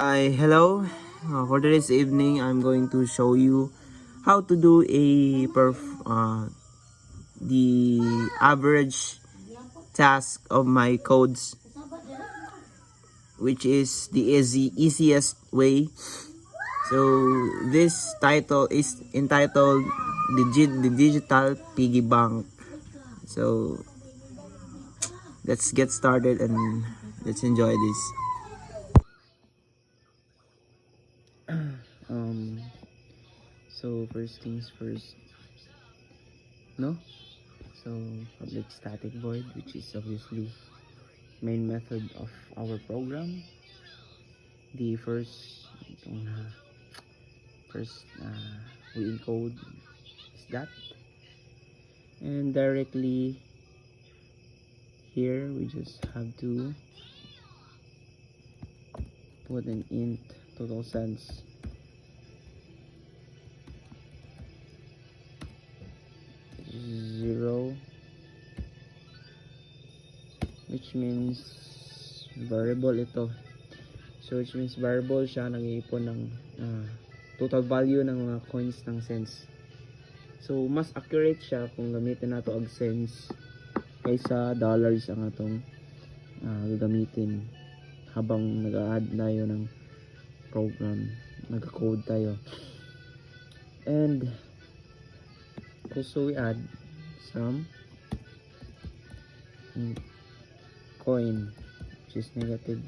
Hello. For today's evening, I'm going to show you how to do the average task of my codes, which is the easiest way. So this title is entitled the Digital Piggy Bank. So let's get started and let's enjoy this. So first things first, no? So public static void, which is obviously main method of our program. The first we encode is that, and directly here we just have to put an int total sense 0, which means variable ito. So which means variable siya, nag-iipon ng total value ng mga coins ng cents. So mas accurate siya kung gamitin nato og cents kaysa dollars ang atong gagamitin habang nag-add tayo ng program, nag-code tayo. And also we add some coin, which is negative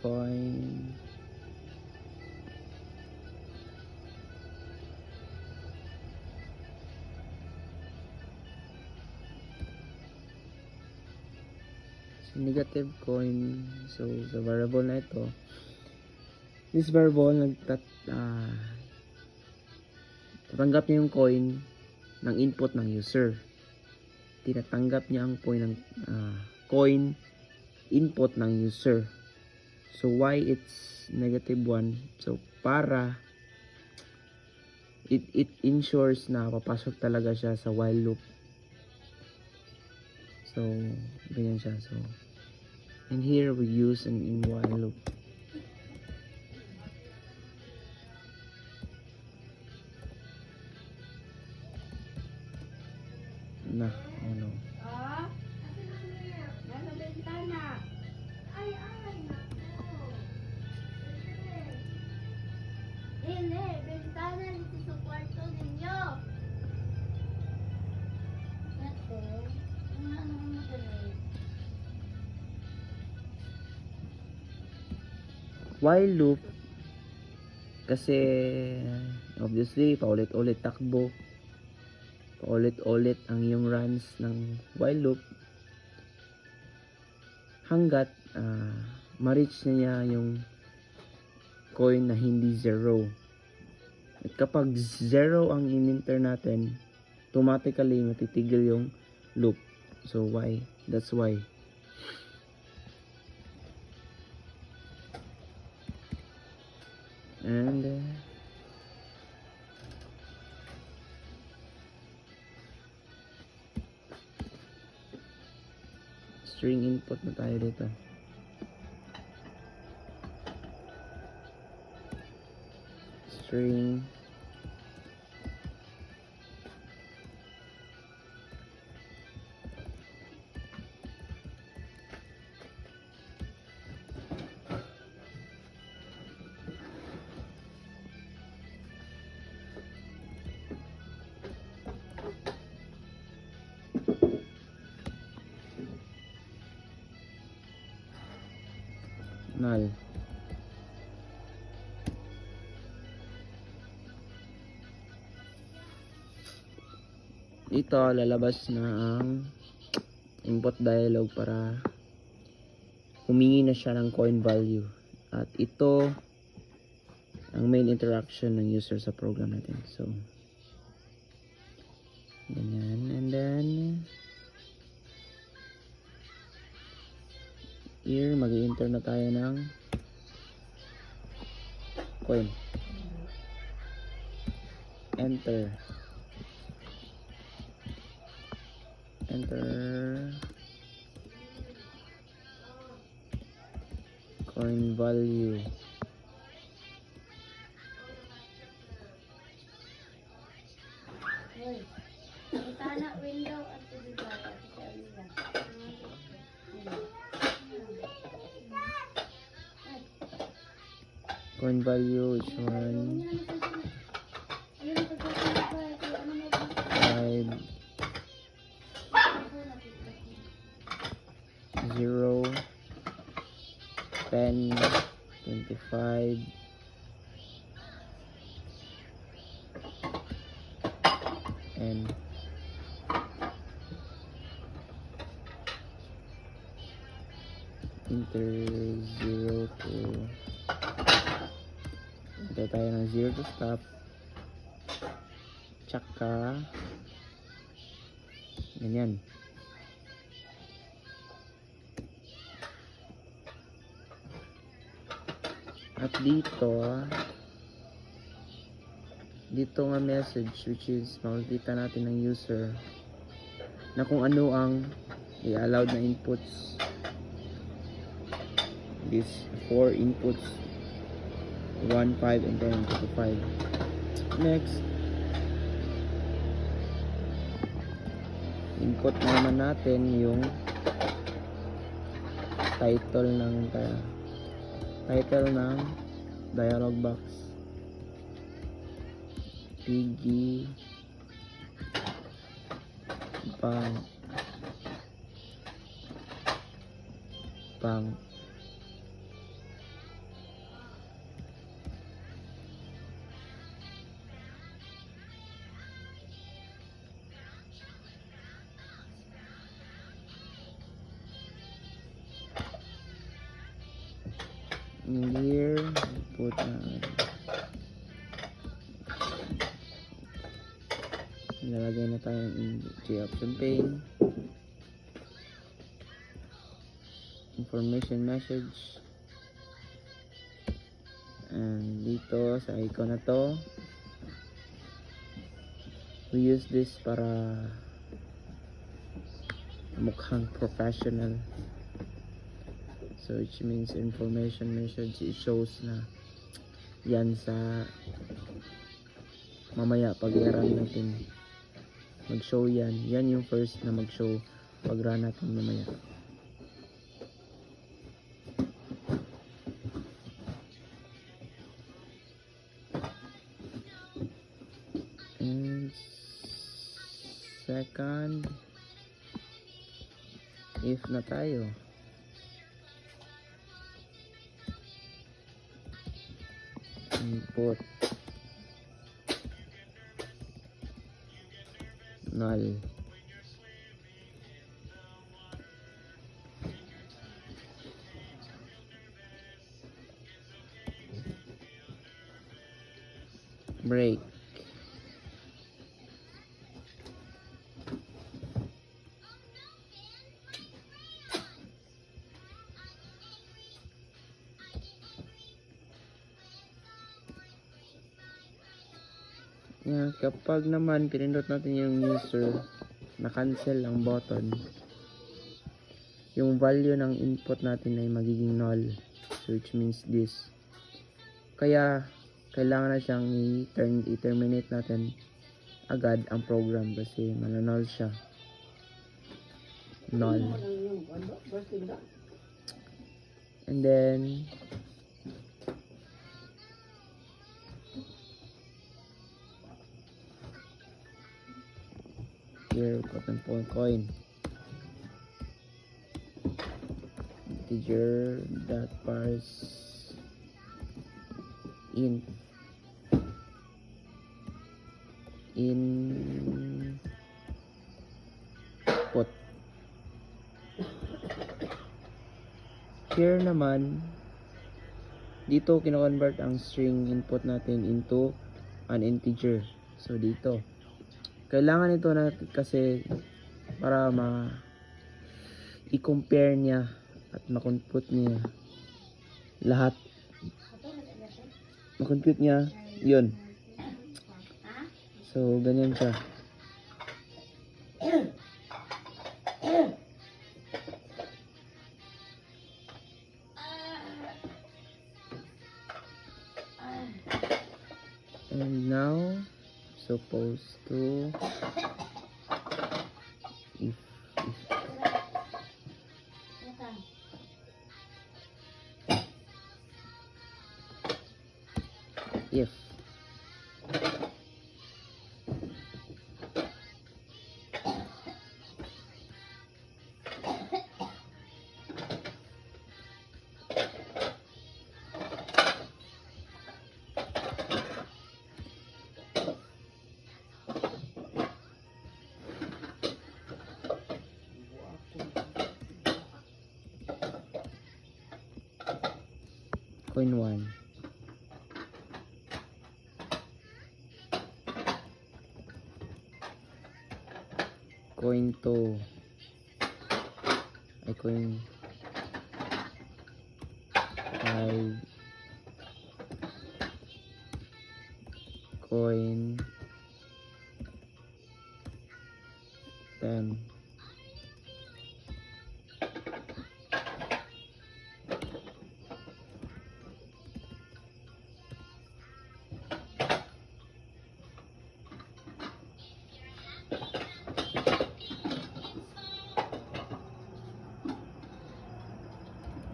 coin. So negative coin, so sa variable na ito, this variable tatanggap niya yung coin ng input ng user. Tinatanggap niya ang coin input ng user. So why it's negative 1? So para it ensures na papasok talaga siya sa while loop. So ganyan siya. So and here we use an in while loop. Oh no. Bentana dito sa kwarto ninyo. While loop kasi obviously paulit-ulit takbo, paulit-ulit ang iyong runs ng while loop hanggat ma-reach niya yung coin na hindi zero. At kapag zero ang in-enter natin, automatically matitigil yung loop. So why? That's why. And string input na tayo dito. String null. Ito lalabas na ang input dialog para humingi na siya ng coin value. At ito ang main interaction ng user sa program natin. So ganyan, and then here mag-enter na tayo ng coin. Enter. enter coin value. Hoy. Kita na window at dito at sa ila. Coin value which one? 5 0 10 25 and enter 0 to enter tayo ng 0 to stop, tsaka ganyan. At dito nga message which is makikita natin ng user na kung ano ang i-allowed na inputs. These 4 inputs 1, 5, and 10 to 5. Next, input naman natin yung title ng dialog box. Piggy Bank here, put nilalagay na tayo ng option pane, information message, and dito sa icon na to we use this para mukhang professional. So which means information message, it shows na yan sa mamaya pag i-run natin mag-show yan yung first na mag-show pag run natin mamaya. And second, if na tayo, input null, break, yan. Kapag naman pinindot natin yung user na cancel ang button, yung value ng input natin ay magiging null, so which means this. Kaya kailangan na siyang i-terminate natin agad ang program kasi null siya. Null. And then here cotton point coin integer dot parse input here naman dito kino-convert ang string input natin into an integer. So dito kailangan ito natin kasi para i-compare niya at ma-compute niya lahat. Ma-compute niya yun. So ganyan siya. supposed to if Natang. if coin 1, coin 2, ay coin 5, coin 10,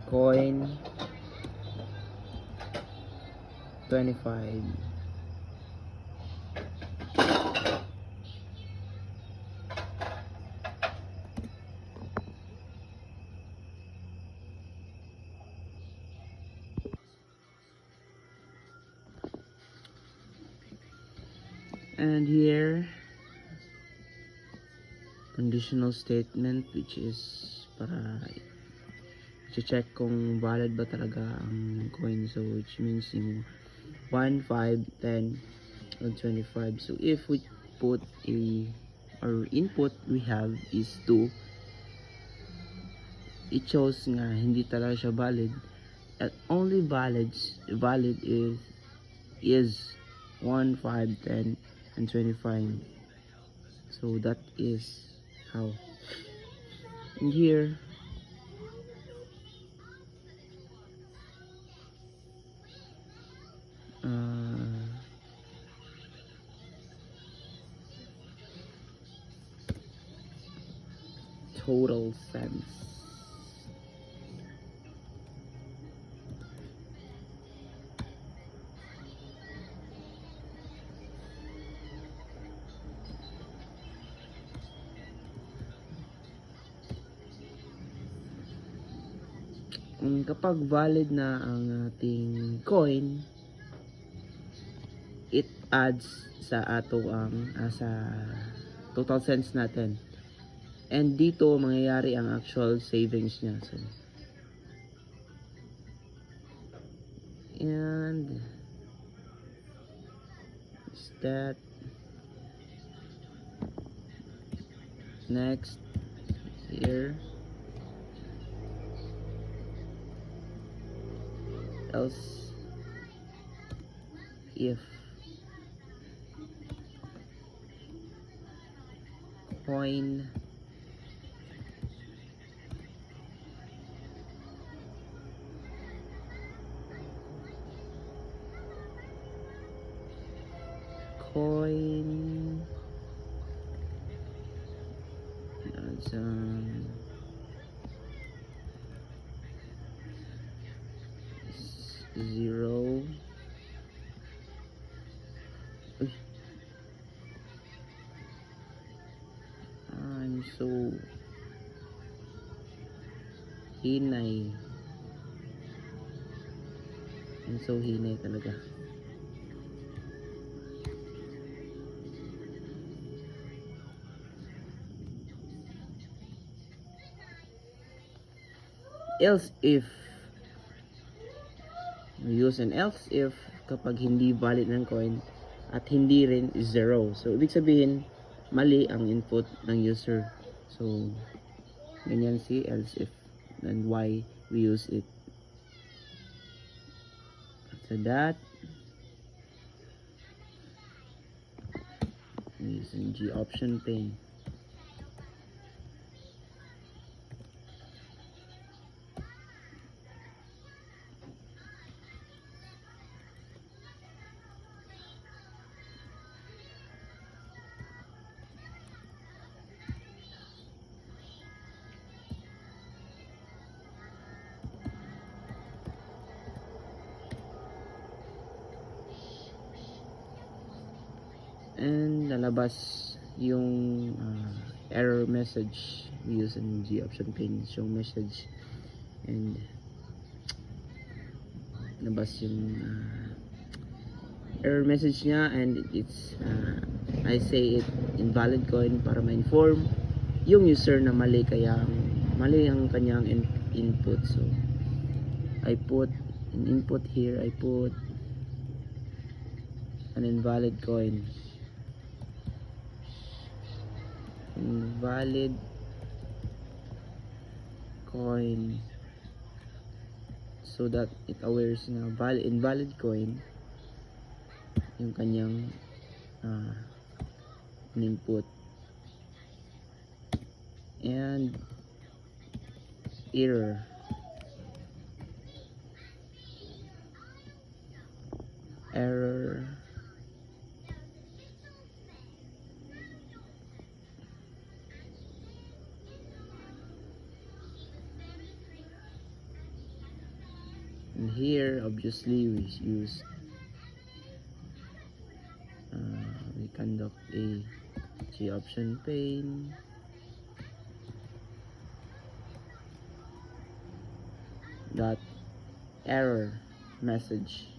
coin 25, and here conditional statement, which is para i-check kung valid ba talaga ang coin. So which means yung 1, 5, 10 and 25. So if we put our input we have is 2, it shows nga hindi talaga siya valid, at only valid is 1, 5, 10 and 25. So that is how. And here total sense. Kapag valid na ang ating coin, it adds sa ato ang sa total cents natin, and dito mangyayari ang actual savings niya. So and is that next here, else if coin zero. Uy. I'm so hinay. I'm so hinay talaga. Else if we use an else if kapag hindi valid ng coin at hindi rin zero. So ibig sabihin mali ang input ng user. So ganyan si else if, and why we use it. After that, using G option pane. and lalabas yung error message using G option pane, show message, and labas yung error message niya, and it's I say it invalid coin para ma-inform yung user na mali ang kanyang input. So I put an input here, I put an invalid coin, invalid coin, so that it awares na invalid coin yung kanyang input. And error, and here obviously we use we conduct a G option pane, dot error message.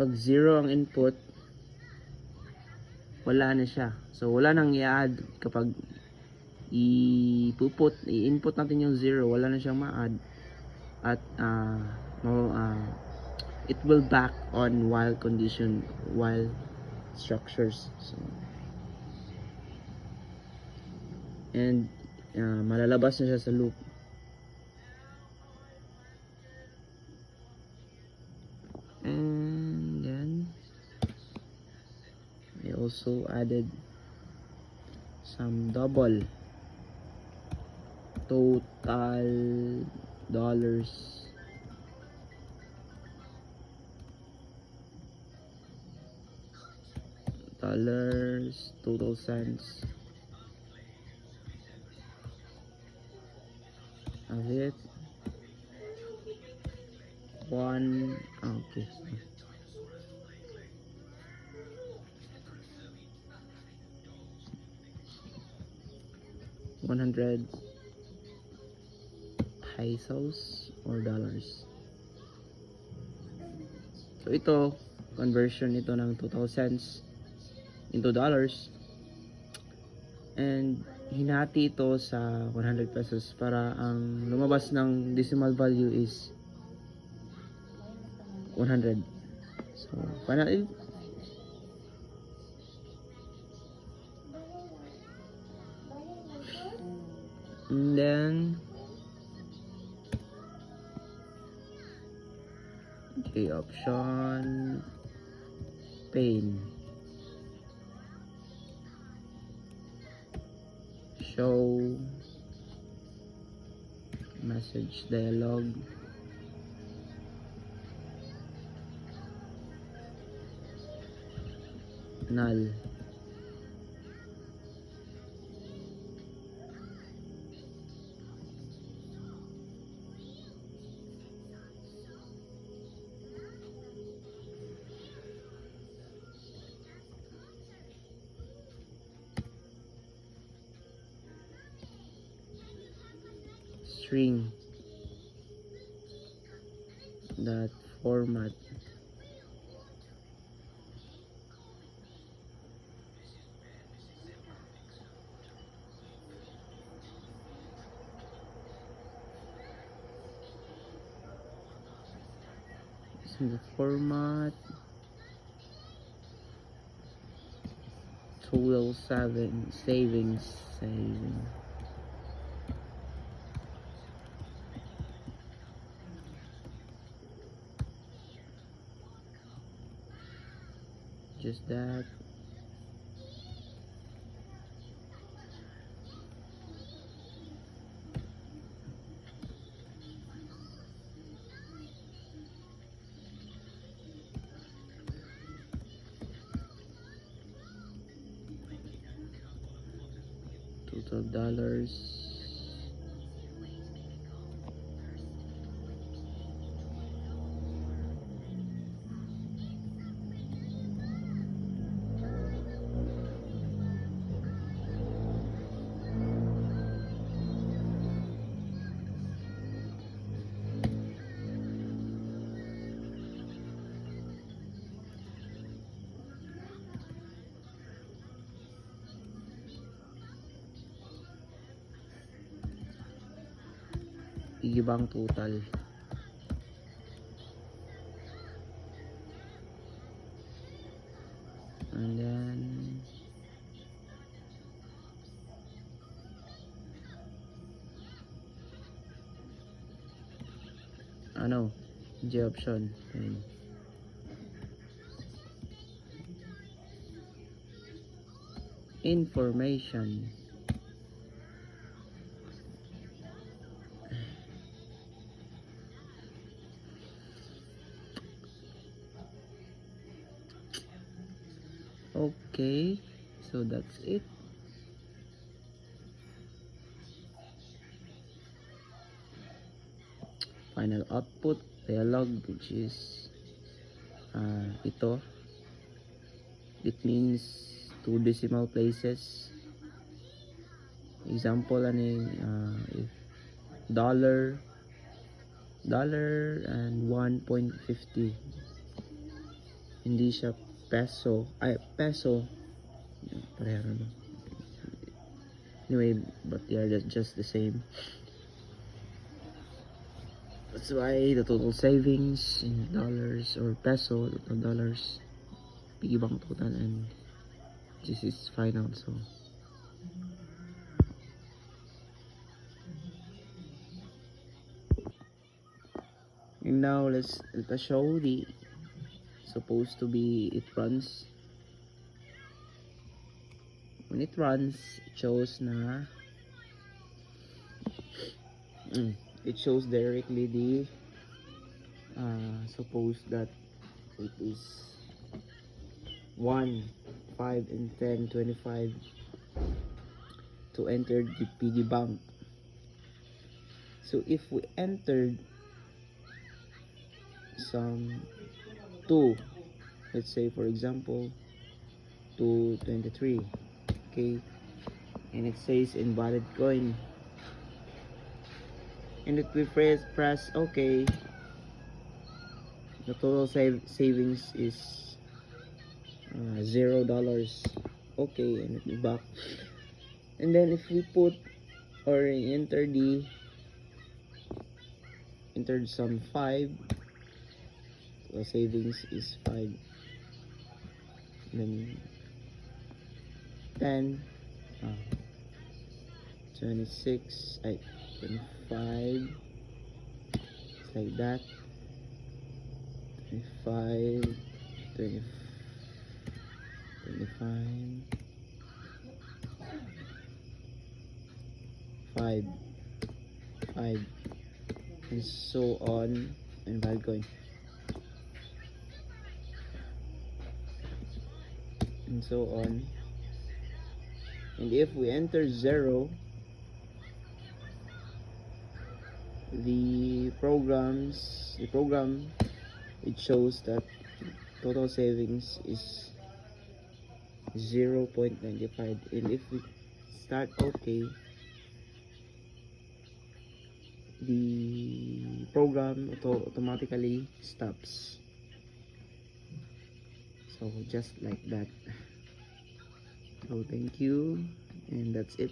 Pag 0 ang input, wala na siya. So wala nang i-add. Kapag i-input natin yung 0, wala na siyang ma-add. At it will back on while condition, while structures. So, and malalabas na siya sa loop. And then I also added some double total dollars, total cents of it. Okay. 100 pesos or dollars. So ito, conversion ito ng 2,000 cents into dollars, and hinati ito sa 100 pesos para ang lumabas ng decimal value is 100. So finally, and then the option pane, show message dialog, null. String, that format, the format total savings. Just that. $12. Piggy bank total. And then ano, J option. Ayun. Information. Okay, so that's it. Final output dialog, which is ito. It means 2 decimal places. Example if dollar and 1.50, hindi siya peso, peso pareho no. Anyway, but they are just the same. That's why the total savings in dollars or peso, total dollars, piggy bank total, and this is final. So and now let us show the supposed to be it runs. When it runs, it shows na it shows directly the suppose that it is 1, 5, and 10, 25 to enter the piggy bank. So if we entered some 2, let's say for example 223, okay, and it says invalid coin, and if we press okay, the total savings is $0. Okay, and it is back. And then if we put or entered some 5, the savings is 5. Then 10, 26, 25, it's like that. 25, 20, 25, 5, and so on, and valid coin, and so on. And if we enter 0, the program, it shows that total savings is 0.95, and if we start okay, the program automatically stops. So just like that. So thank you, and that's it.